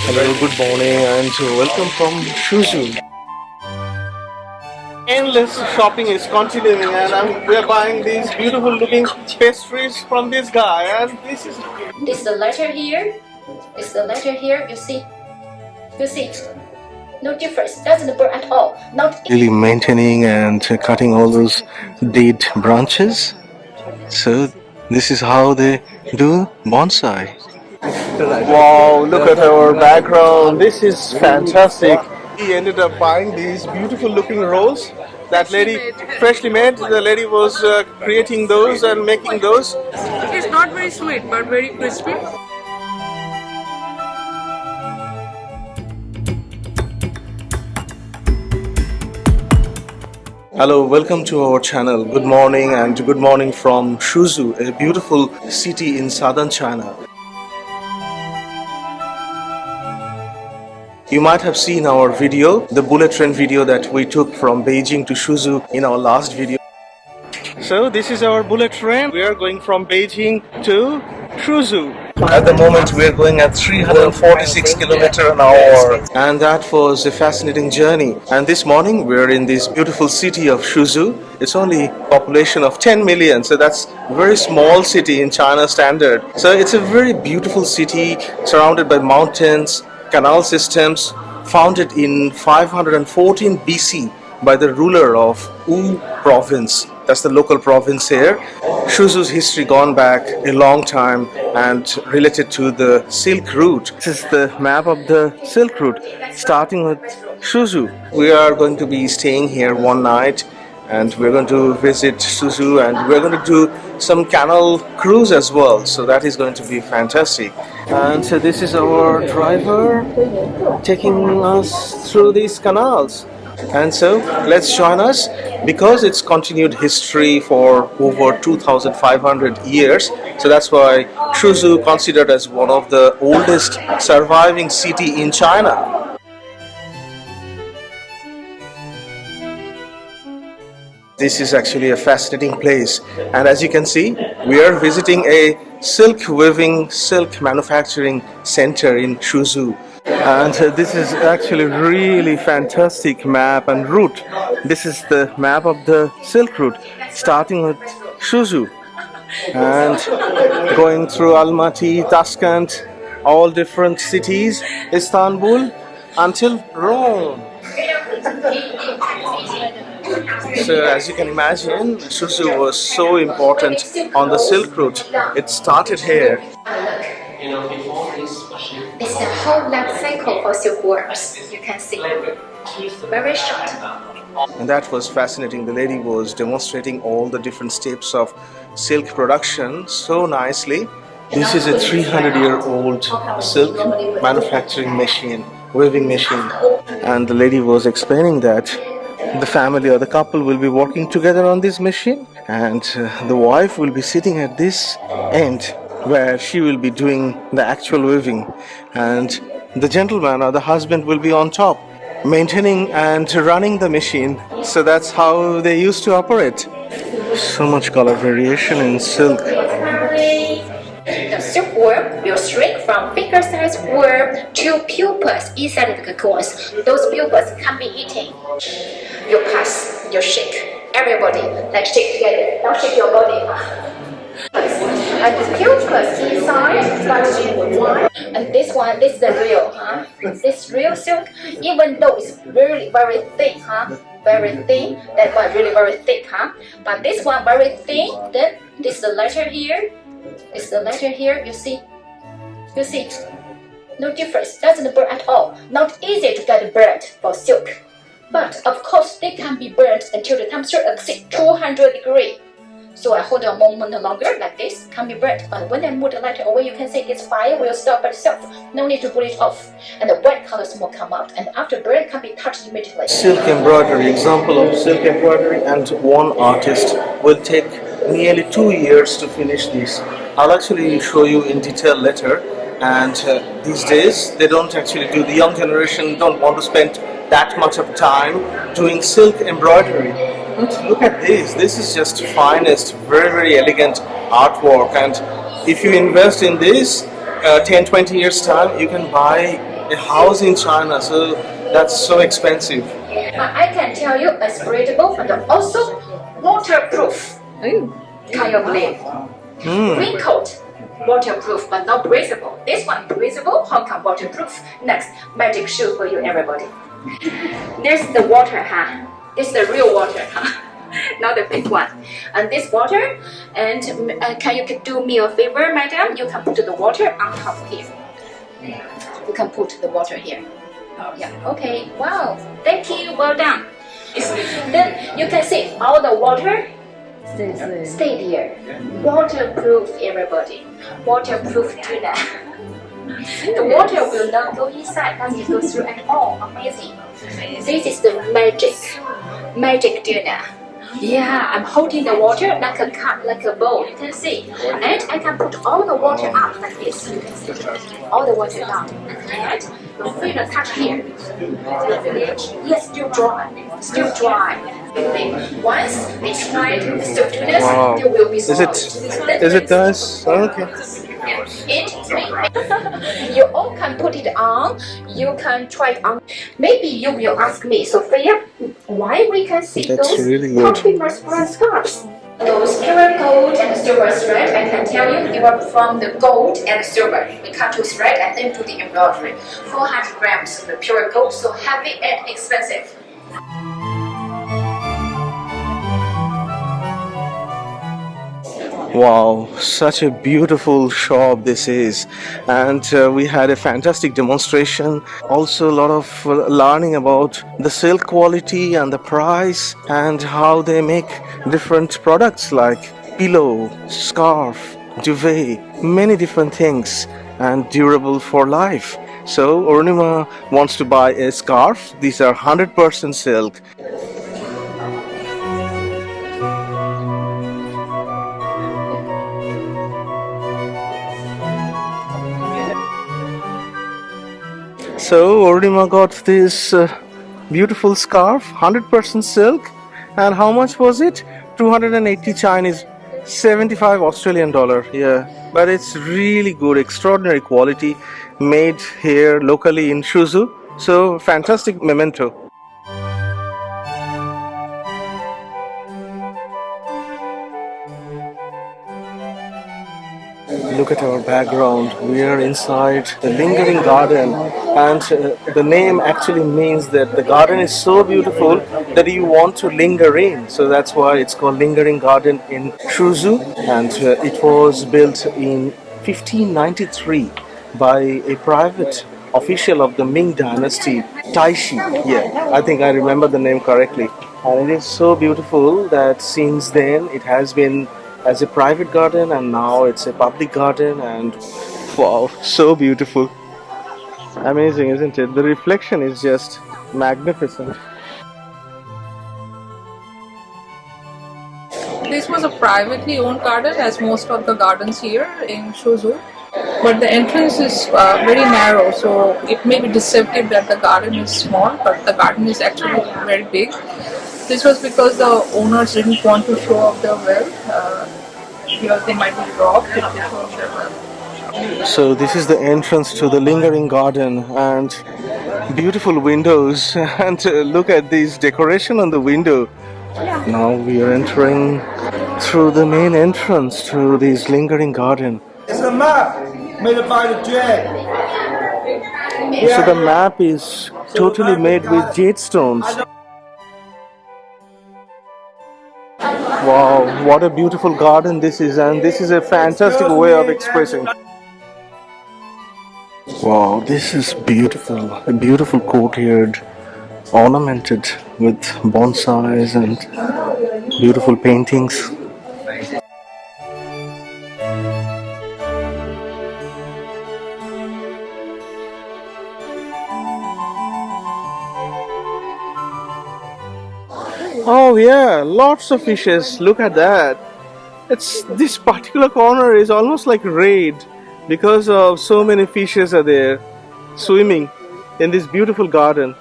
Hello, good morning, and welcome from Suzhou. Endless shopping is continuing, and we're buying these beautiful looking pastries from this guy. And this is the letter here. It's the letter here. You see? You see? No difference. Doesn't burn at all. Not really maintaining and cutting all those dead branches. So this is how they do bonsai. Wow, look at our background. This is fantastic. He ended up buying these beautiful looking rolls. That lady, freshly made, the lady was creating those and making those. It is not very sweet but very crispy. Hello, welcome to our channel. Good morning, and good morning from Suzhou, a beautiful city in southern China. You might have seen our video, the bullet train video that we took from Beijing to Suzhou in our last video. So this is our bullet train. We are going from Beijing to Suzhou. At the moment we are going at 346 km an hour, and that was a fascinating journey. And this morning we are in this beautiful city of Suzhou. It's only population of 10 million, so that's a very small city in China standard. So it's a very beautiful city surrounded by mountains, canal systems, founded in 514 BC by the ruler of Wu province. That's the local province here. Suzhou's history gone back a long time and related to the Silk Route. This is the map of the Silk Route, starting with Suzhou. We are going to be staying here one night, and we're going to visit Suzhou, and we're going to do some canal cruise as well. So that is going to be fantastic. And so this is our driver taking us through these canals. And so let's join us, because it's continued history for over 2,500 years. So that's why Suzhou considered as one of the oldest surviving city in China. This is actually a fascinating place, and as you can see, we are visiting a silk weaving, silk manufacturing center in Suzhou. And this is actually really fantastic map and route. This is the map of the Silk Route, starting with Suzhou and going through Almaty, Tashkent, all different cities, Istanbul, until Rome. So as you can imagine, Suzhou was so important on the Silk Route. It started here. it's the whole life cycle for silkworms. You can see. Very short. And that was fascinating. The lady was demonstrating all the different steps of silk production so nicely. This is a 300-year-old silk manufacturing machine, weaving machine. And the lady was explaining that the family or the couple will be working together on this machine, and the wife will be sitting at this end where she will be doing the actual weaving, and the gentleman or the husband will be on top maintaining and running the machine. So that's how they used to operate. So much color variation in silk. The silkworm will shrink from finger-sized worm to pupas inside the cocoons. Those pupas can be eaten. You pass, you shake. Everybody, like shake together. Now shake your body. And the pupas inside, and this is the real, This real silk, even though it's really very thin, Very thin. That one really very thick, But this one very thin. Then this is the letter here. It's the letter here. You see? You see? No difference. Doesn't burn at all. Not easy to get burnt for silk. But of course, they can be burnt until the temperature exceeds 200 degrees. So I hold a moment longer like this, can be burnt. But when I move the lighter away, you can see this fire will stop by itself. No need to pull it off. And the white colors will come out. And after burn, can be touched immediately. Silk embroidery, example of silk embroidery, and one artist will take nearly 2 years to finish this. I'll actually show you in detail later. And these days, they don't actually do, the young generation don't want to spend that much of time doing silk embroidery. But look at this. This is just finest, very, very elegant artwork. And if you invest in this, 10-20 years time, you can buy a house in China, so that's so expensive. I can tell you it's breathable and also waterproof kind of leaf. Wrinkled, waterproof but not breathable. This one breathable, Hong Kong waterproof. Next, magic shoe for you everybody. This is the water, huh? This is the real water, huh? Not the fake one. And this water, and can you do me a favor, madam? You can put the water on top here. You can put the water here. Yeah, okay. Wow, thank you, well done. Then you can see all the water stay here. Waterproof, everybody. Waterproof tuna. The water will not go inside, doesn't go through at all. Amazing. This is the magic tuna. Yeah, I'm holding the water like a cup, like a bowl. You can see, and I can put all the water up like this. You can see all the water down, and you feel the touch here. Yes, still dry, still dry. Once it's fried, still tunas, Wow. there will be Is salt. it nice? Okay. You all can put it on. You can try it on. Maybe you will ask me, Sophia, why we can see That's those really good. famous brand scarves? Those pure gold and silver thread, I can tell you, they were from the gold and silver. We cut to thread and then to the embroidery. 400 grams of the pure gold, so heavy and expensive. Wow, such a beautiful shop this is, and we had a fantastic demonstration. Also, a lot of learning about the silk quality and the price and how they make different products like pillow, scarf, duvet, many different things, and durable for life. So, Ornima wants to buy a scarf. These are 100% silk. So Ornima got this beautiful scarf, 100% silk, and how much was it? 280 Chinese, 75 Australian dollar. Yeah, but it's really good, extraordinary quality, made here locally in Suzhou. So fantastic memento. Look at our background. We are inside the lingering garden, and the name actually means that the garden is so beautiful that you want to linger in. So that's why it's called Lingering Garden in Suzhou, and it was built in 1593 by a private official of the Ming Dynasty, Taihu. Yeah, I think I remember the name correctly. And it is so beautiful that since then it has been as a private garden, and now it's a public garden, and wow, so beautiful. Amazing, isn't it? The reflection is just magnificent. This was a privately owned garden, as most of the gardens here in Suzhou. But the entrance is very narrow, so it may be deceptive that the garden is small, but the garden is actually very big. This was because the owners didn't want to show off their wealth, because they might be robbed if they show off their wealth. So this is the entrance to the lingering garden, and beautiful windows, and look at this decoration on the window. Now we are entering through the main entrance to this lingering garden. It's a map made by the Jade. So the map is totally made with jade stones. Wow, what a beautiful garden this is, and this is a fantastic way of expressing. Wow, this is beautiful. A beautiful courtyard ornamented with bonsais and beautiful paintings. Oh yeah, lots of fishes. Look at that. It's this particular corner is almost like raid because of so many fishes are there swimming in this beautiful garden.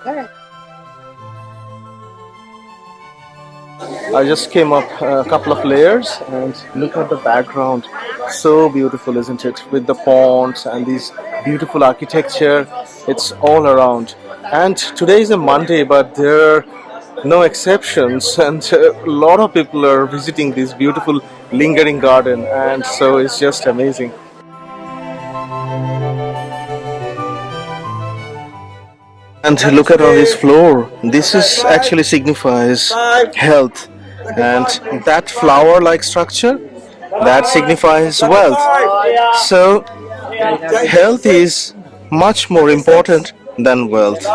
I just came up a couple of layers and look at the background. So beautiful, isn't it? With the ponds and these beautiful architecture. It's all around. And today is a Monday, but there are no exceptions, and a lot of people are visiting this beautiful lingering garden, and so it's just amazing. And look at all this floor. This is actually signifies health, and that flower-like structure that signifies wealth. So health is much more important than wealth.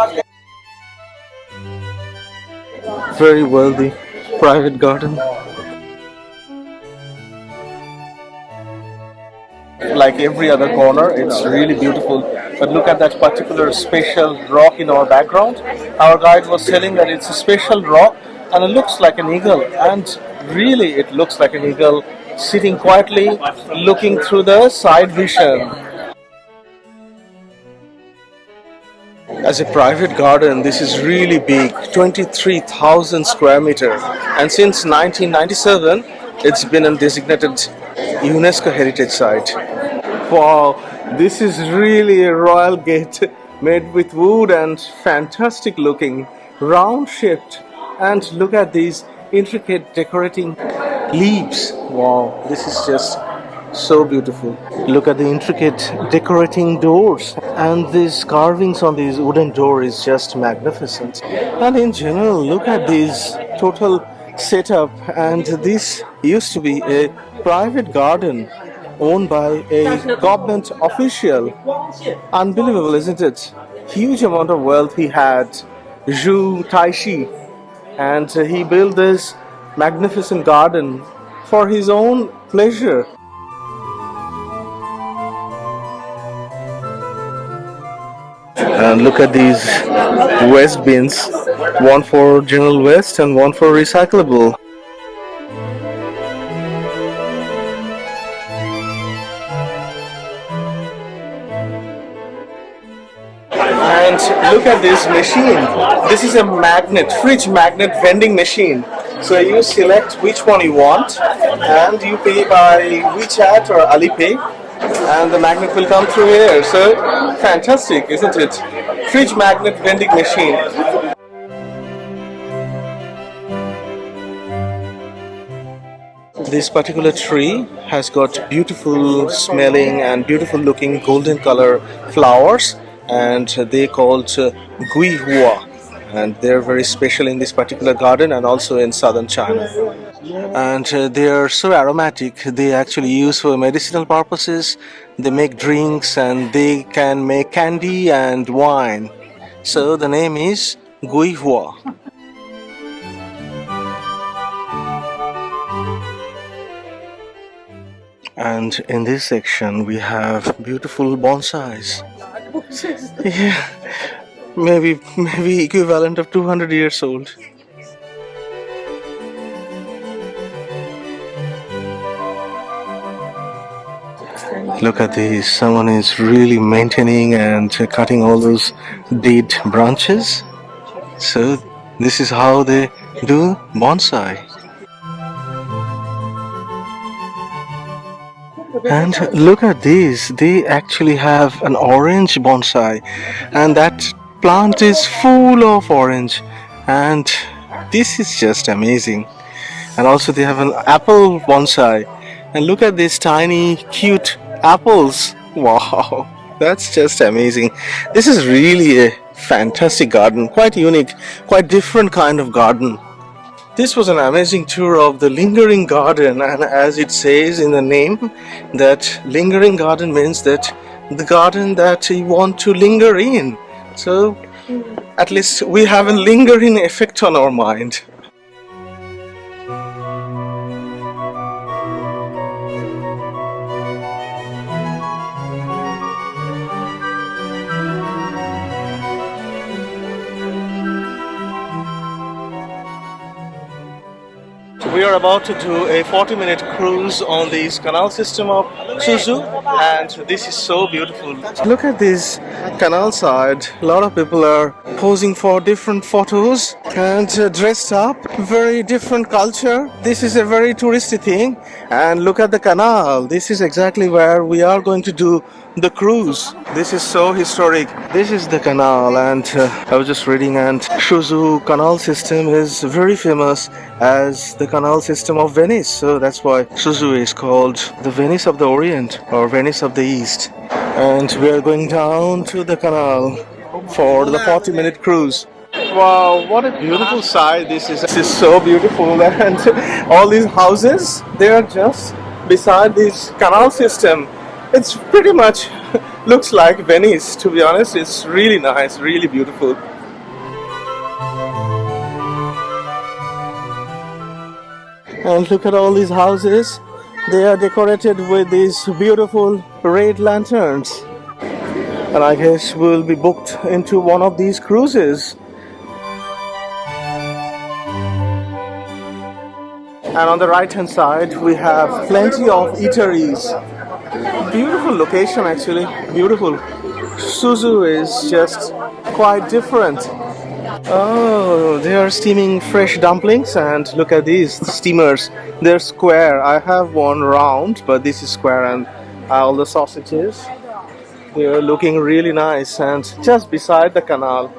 Very wealthy private garden. Like every other corner, it's really beautiful. But look at that particular special rock in our background. Our guide was telling that it's a special rock and it looks like an eagle. And really, it looks like an eagle sitting quietly, looking through the side vision. As a private garden, this is really big, 23,000 square meter. And since 1997, it's been a designated UNESCO Heritage Site. Wow, this is really a royal gate made with wood and fantastic looking, round shaped. And look at these intricate decorating leaves. Wow, this is just so beautiful. Look at the intricate decorating doors, and these carvings on these wooden door is just magnificent. And in general, look at this total setup, and this used to be a private garden owned by a government official. Unbelievable, isn't it? Huge amount of wealth he had, Zhu Taishi, and he built this magnificent garden for his own pleasure. And look at these waste bins, one for general waste and one for recyclable. And look at this machine. This is a magnet, fridge magnet vending machine. So you select which one you want and you pay by WeChat or Alipay, and the magnet will come through here. So fantastic, isn't it? Fridge magnet vending machine. This particular tree has got beautiful smelling and beautiful looking golden color flowers, and they called Guihua, and they're very special in this particular garden and also in southern China. And they are so aromatic, they actually use for medicinal purposes. They make drinks and they can make candy and wine. So the name is Guihua. And in this section we have beautiful bonsais. Yeah, maybe equivalent of 200 years old. Look at this, someone is really maintaining and cutting all those dead branches. So this is how they do bonsai. And look at this, they actually have an orange bonsai, and that plant is full of orange, and this is just amazing. And also they have an apple bonsai, and look at these tiny cute apples. Wow, that's just amazing. This is really a fantastic garden, quite unique, quite different kind of garden. This was an amazing tour of the lingering garden, and as it says in the name, that lingering garden means that the garden that you want to linger in. So at least we have a lingering effect on our mind. We are about to do a 40-minute cruise on this canal system of Suzhou, and this is so beautiful. Look at this canal side. A lot of people are posing for different photos and dressed up. Very different culture. This is a very touristy thing. And look at the canal. This is exactly where we are going to do the cruise. This is so historic. This is the canal, and I was just reading, and Suzhou canal system is very famous as the canal system of Venice. So that's why Suzhou is called the Venice of the Orient or Venice of the East. And we are going down to the canal for the 40-minute cruise. Wow, what a beautiful sight this is. This is so beautiful, and all these houses, they are just beside this canal system. It's pretty much looks like Venice, to be honest. It's really nice, really beautiful. And look at all these houses. They are decorated with these beautiful red lanterns. And I guess we'll be booked into one of these cruises. And on the right hand side we have plenty of eateries. Beautiful location, actually, beautiful. Suzhou is just quite different. Oh, they are steaming fresh dumplings, and look at these steamers. They're square. I have one round, but this is square, and all the sausages. They are looking really nice, and just beside the canal.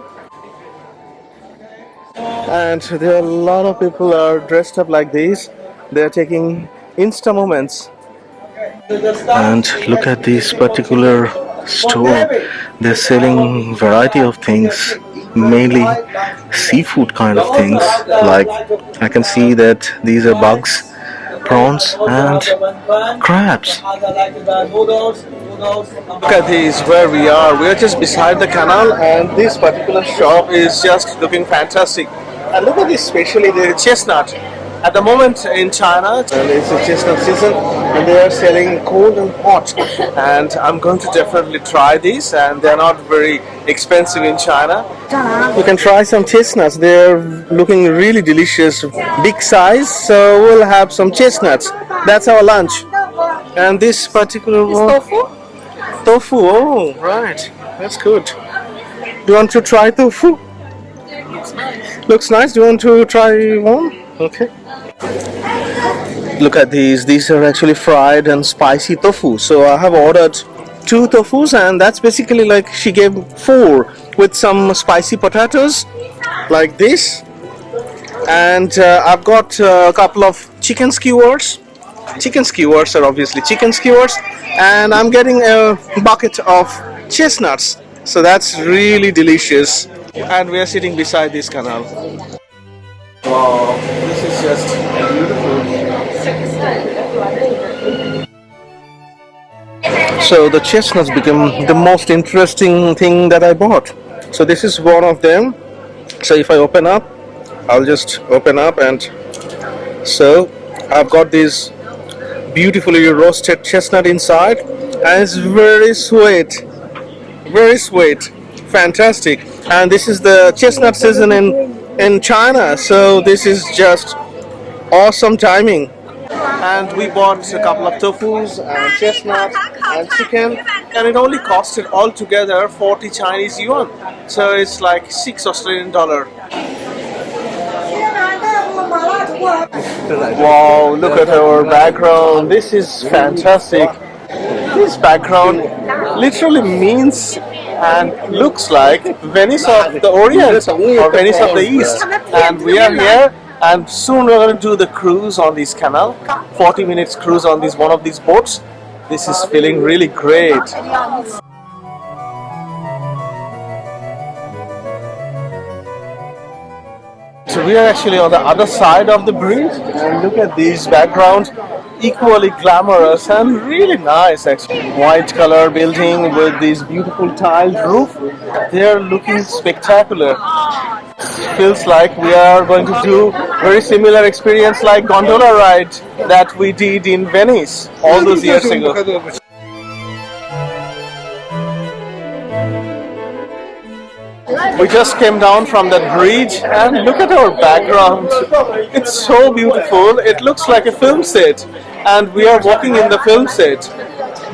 And there are a lot of people are dressed up like this. They are taking Insta moments. And look at this particular store. They're selling variety of things, mainly seafood kind of things. Like I can see that these are bugs, prawns and crabs. Look at this, where we are. We are just beside the canal, and this particular shop is just looking fantastic. And look at this, especially the chestnut. At the moment in China, it's a chestnut season, and they are selling cold and hot. And I'm going to definitely try these, and they're not very expensive in China. You can try some chestnuts. They're looking really delicious, big size. So we'll have some chestnuts. That's our lunch. And this particular one, tofu. Oh, right. That's good. Do you want to try tofu? Looks nice. Do you want to try one? Okay. Look at these. These are actually fried and spicy tofu. So I have ordered 2 tofus, and that's basically like she gave 4 with some spicy potatoes like this. And I've got a couple of chicken skewers. Chicken skewers are obviously chicken skewers. And I'm getting a bucket of chestnuts. So that's really delicious. And we are sitting beside this canal. Wow, this is just beautiful. So the chestnuts become the most interesting thing that I bought. So this is one of them. So if I open up, I'll just open up, and so I've got this beautifully roasted chestnut inside, and it's very sweet. Very sweet. Fantastic. And this is the chestnut season in China, so this is just awesome timing. And we bought a couple of tofus and chestnuts and chicken, and it only costed altogether 40 Chinese yuan, so it's like 6 Australian dollar. Wow, look at our background. This is fantastic. This background literally means and looks like Venice of the Orient or Venice of the East. And we are here, and soon we're going to do the cruise on this canal. 40 minutes cruise on this one of these boats. This is feeling really great. So we are actually on the other side of the bridge, and look at these backgrounds. Equally glamorous and really nice, actually. White color building with this beautiful tiled roof. They are looking spectacular. Feels like we are going to do very similar experience like gondola ride that we did in Venice all those years ago. We just came down from that bridge and look at our background. It's so beautiful. It looks like a film set and we are walking in the film set.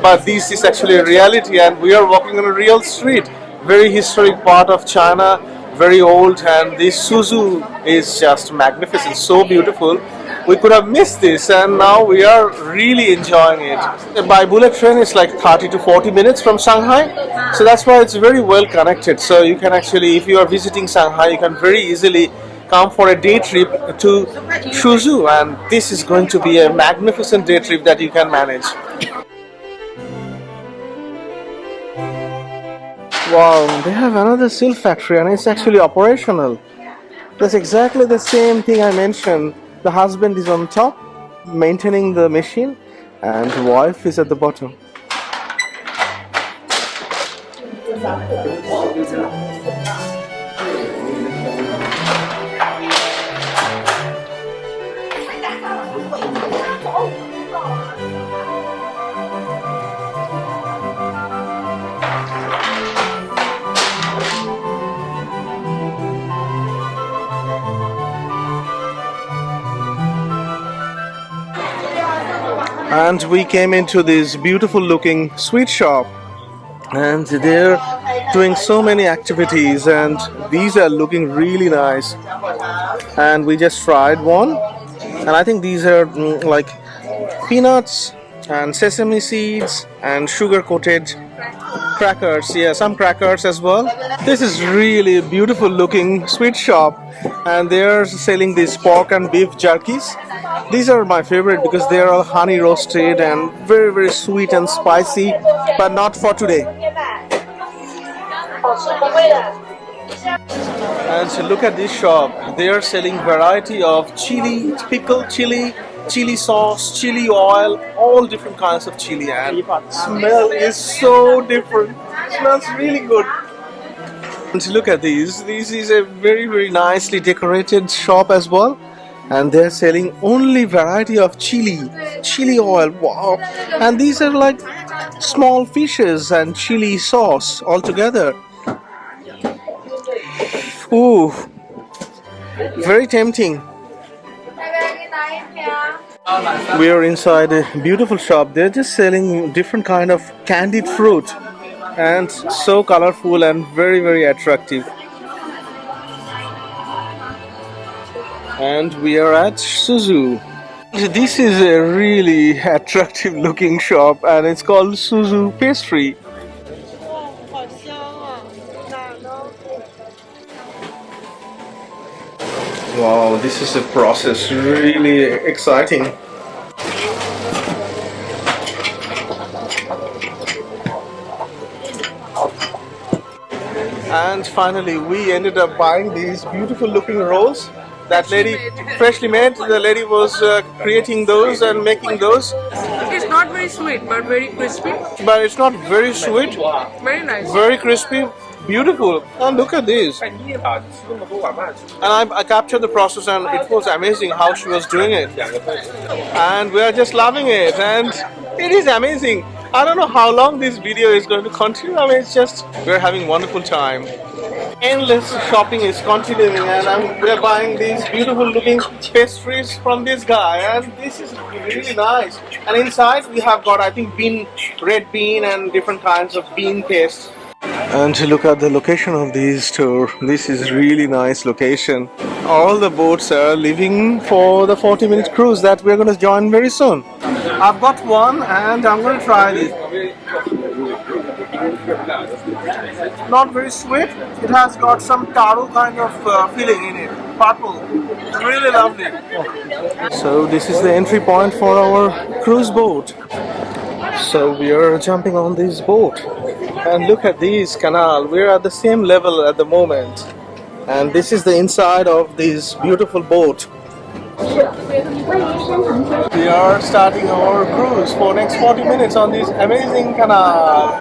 But this is actually a reality and we are walking on a real street. Very historic part of China, very old, and this Suzhou is just magnificent, so beautiful. We could have missed this and now we are really enjoying it. By bullet train it's like 30 to 40 minutes from Shanghai, so that's why it's very well connected. So you can actually, if you are visiting Shanghai, you can very easily come for a day trip to Suzhou, and this is going to be a magnificent day trip that you can manage. Wow, they have another silk factory and it's actually operational. That's exactly the same thing I mentioned. The husband is on top, maintaining the machine, and the wife is at the bottom. And we came into this beautiful looking sweet shop and they're doing so many activities and these are looking really nice, and we just tried one and I think these are like peanuts and sesame seeds and sugar coated crackers. Yeah, some crackers as well. This is really a beautiful looking sweet shop and they're selling these pork and beef jerkies. These are my favorite because they are all honey roasted and very sweet and spicy, but not for today. And so look at this shop. They are selling variety of chili, pickled chili, chili sauce, chili oil, all different kinds of chili, and smell is so different. Smells really good. And look at these. This is a very nicely decorated shop as well. And they're selling only variety of chili oil. Wow. And these are like small fishes and chili sauce all together. Ooh, very tempting. We are inside a beautiful shop. They're just selling different kind of candied fruit and so colorful and very attractive. And we are at Suzhou. This is a really attractive looking shop and it's called Suzhou Pastry. Wow, this is a process, really exciting. And finally we ended up buying these beautiful looking rolls. That lady, freshly made, the lady was creating those and making those. It's not very sweet, but very crispy. But it's not very sweet. Very nice. Very crispy, beautiful. And look at this. And I captured the process and it was amazing how she was doing it. And we are just loving it and it is amazing. I don't know how long this video is going to continue. I mean, it's just, we're having wonderful time. Endless shopping is continuing and we're buying these beautiful looking pastries from this guy and this is really nice. And inside we have got, I think, red bean and different kinds of bean paste. And look at the location of this store. This is really nice location. All the boats are leaving for the 40-minute cruise that we're going to join very soon. I've got one and I'm going to try this. Not very sweet. It has got some taro kind of feeling in it. Purple. Really lovely. So this is the entry point for our cruise boat. So we are jumping on this boat. And look at this canal. We're at the same level at the moment. And this is the inside of this beautiful boat. We are starting our cruise for next 40 minutes on this amazing canal.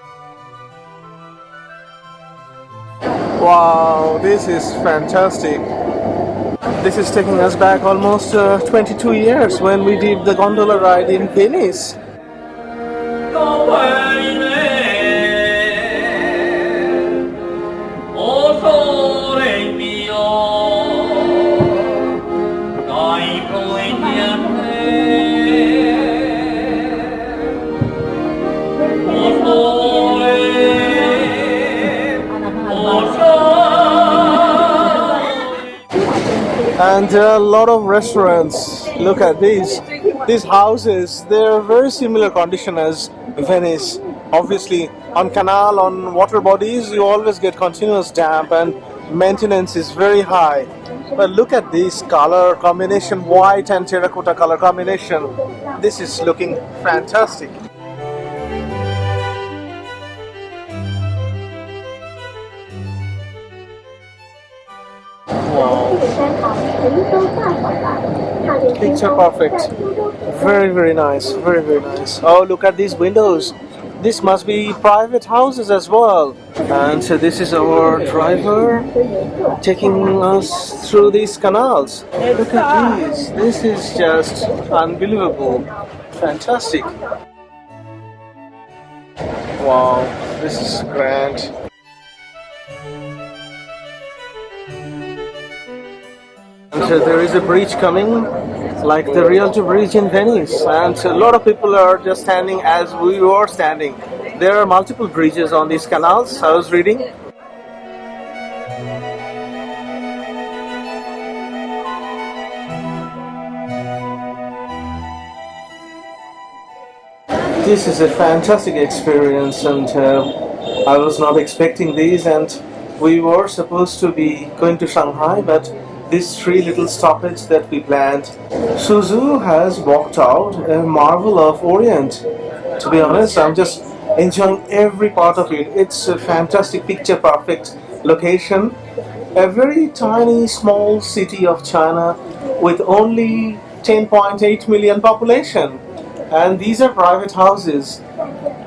Wow, this is fantastic. This is taking us back almost 22 years when we did the gondola ride in Venice. Oh And there are a lot of restaurants. Look at these. These houses, they're very similar condition as Venice. Obviously, on canal, on water bodies, you always get continuous damp and maintenance is very high. But look at this color combination, white and terracotta color combination. This is looking fantastic. Wow. Picture perfect. Very, very nice. Very, very nice. Oh, look at these windows. This must be private houses as well. And so this is our driver taking us through these canals. Look at these. This is just unbelievable. Fantastic. Wow, this is grand. And there is a bridge coming, like the Rialto Bridge in Venice, and a lot of people are just standing as we were standing. There are multiple bridges on these canals, I was reading. This is a fantastic experience, and I was not expecting these, and we were supposed to be going to Shanghai, but these 3 little stoppage that we planned. Suzhou has walked out a marvel of Orient. To be honest, I'm just enjoying every part of it. It's a fantastic picture perfect location. A very tiny small city of China with only 10.8 million population. And these are private houses.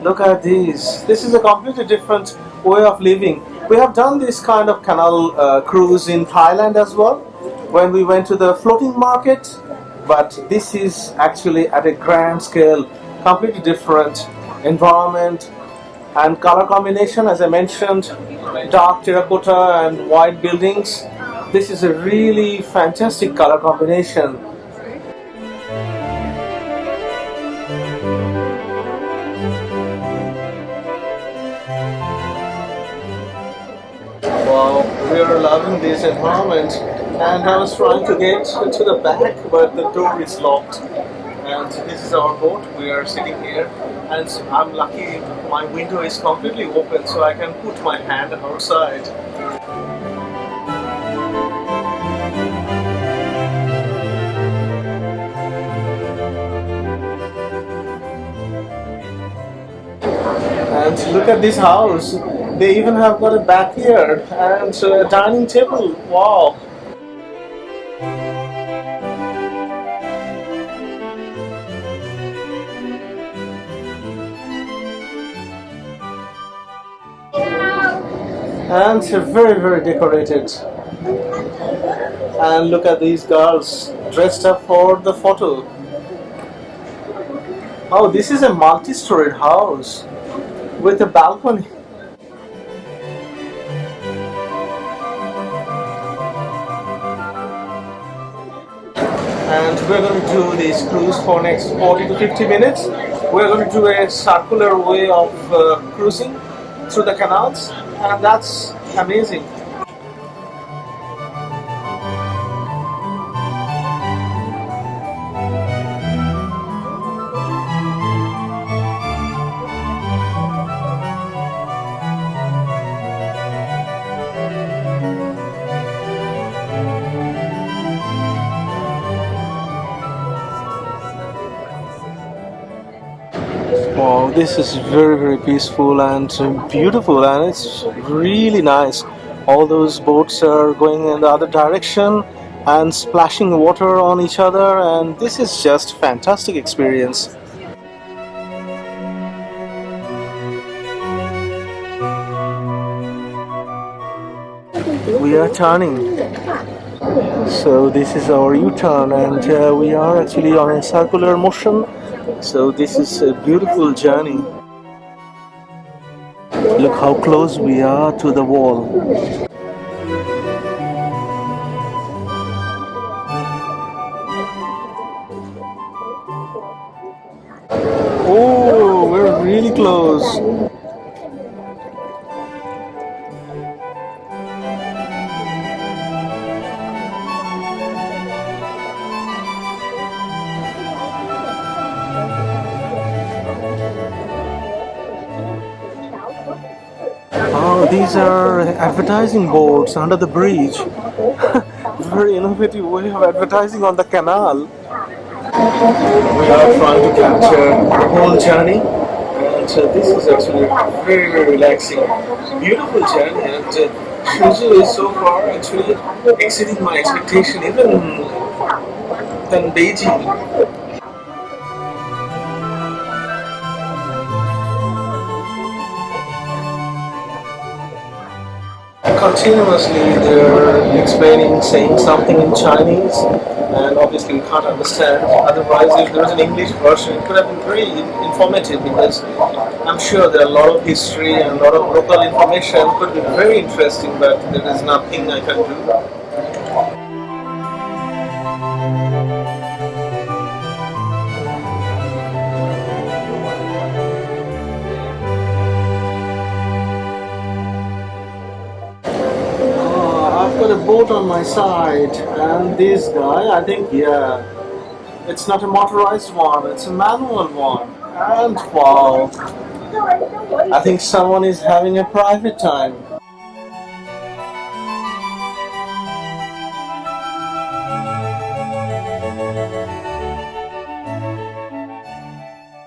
Look at these. This is a completely different way of living. We have done this kind of canal cruise in Thailand as well, when we went to the floating market, but this is actually at a grand scale, completely different environment and color combination. As I mentioned, dark terracotta and white buildings. This is a really fantastic color combination. Wow, we are loving this environment, and I was trying to get to the back, but the door is locked. And this is our boat. We are sitting here, and I'm lucky my window is completely open, so I can put my hand outside. And look at this house. They even have got a backyard and a dining table. Wow. And very, very decorated. And look at these girls dressed up for the photo. Oh, this is a multi-storied house with a balcony. And we're going to do this cruise for next 40 to 50 minutes. We're going to do a circular way of cruising through the canals, and that's amazing. Wow, this is very, very peaceful and beautiful, and it's really nice. All those boats are going in the other direction and splashing water on each other, and this is just fantastic experience. We are turning. So this is our U-turn, and we are actually on a circular motion. So this is a beautiful journey. Look how close we are to the wall. Oh, we're really close. these are advertising boards under the bridge. Very innovative way of advertising on the canal. We are trying to capture the whole journey, and this is actually very, very relaxing, beautiful journey. And Suzhou is so far actually exceeding my expectation, even than Beijing. Continuously they're explaining, saying something in Chinese, and obviously we can't understand. Otherwise, if there was an English version, it could have been very informative, because I'm sure there are a lot of history and a lot of local information could be very interesting, but there is nothing I can do. I've got a boat on my side, and this guy, I think, yeah, it's not a motorized one, it's a manual one. And wow, I think someone is having a private time.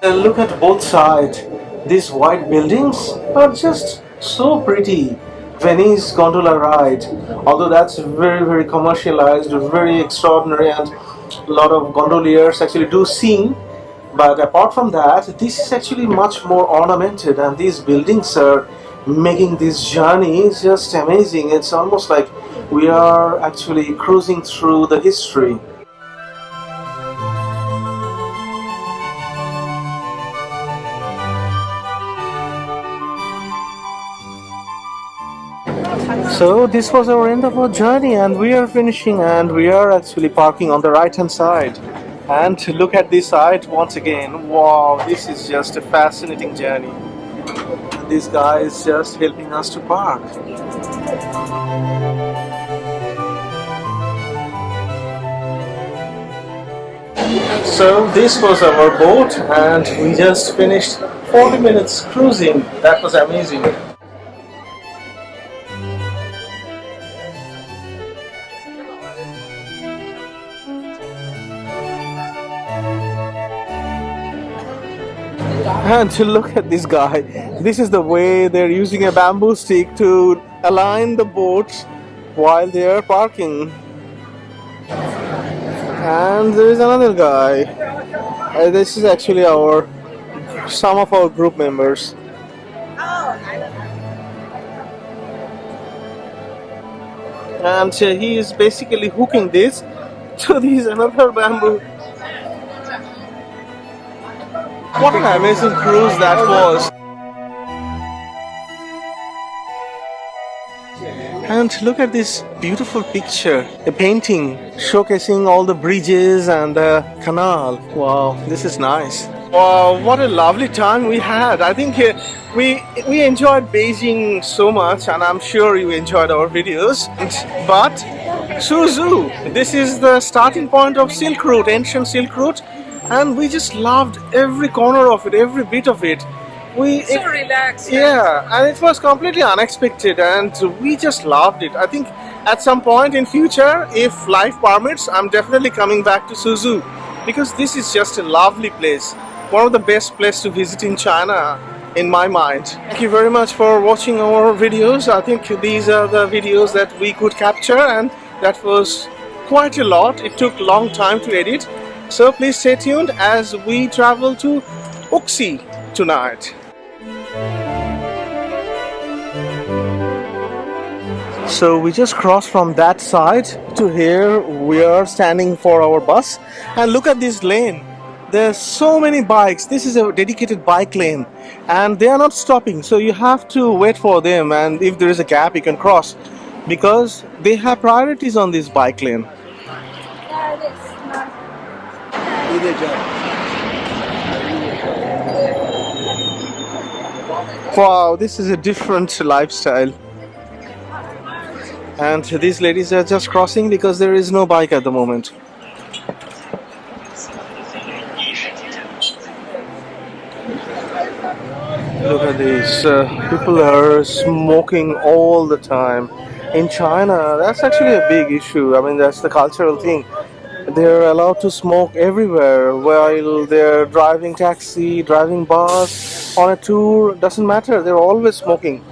Look at both sides. These white buildings are just so pretty. Venice gondola ride, although that's very, very commercialized, very extraordinary, and a lot of gondoliers actually do sing. But apart from that, this is actually much more ornamented, and these buildings are making this journey just amazing. It's almost like we are actually cruising through the history. So this was our end of our journey, and we are finishing, and we are actually parking on the right hand side. And to look at this side once again, wow, this is just a fascinating journey. This guy is just helping us to park. So this was our boat, and we just finished 40 minutes cruising. That was amazing. And to look at this guy, this is the way they're using a bamboo stick to align the boats while they are parking. And there is another guy. This is actually some of our group members. And he is basically hooking this to this another bamboo. What an amazing cruise that was. And look at this beautiful picture, a painting showcasing all the bridges and the canal. Wow, this is nice. Wow, what a lovely time we had. I think we enjoyed Beijing so much, and I'm sure you enjoyed our videos. But Suzhou, this is the starting point of Silk Route, ancient Silk Route. And we just loved every corner of it, every bit of it. So relaxed. Yeah, and it was completely unexpected, and we just loved it. I think at some point in future, if life permits, I'm definitely coming back to Suzhou, because this is just a lovely place. One of the best places to visit in China, in my mind. Thank you very much for watching our videos. I think these are the videos that we could capture, and that was quite a lot. It took a long time to edit. So please stay tuned as we travel to Uxie tonight. So we just crossed from that side to here. We are standing for our bus, and look at this lane. There's so many bikes. This is a dedicated bike lane, and they are not stopping, so you have to wait for them, and if there is a gap you can cross, because they have priorities on this bike lane. Wow, this is a different lifestyle. And these ladies are just crossing because there is no bike at the moment. Look at this. People are smoking all the time. In China, that's actually a big issue. I mean, that's the cultural thing. They're allowed to smoke everywhere while they're driving taxi, driving bus, on a tour. Doesn't matter. They're always smoking.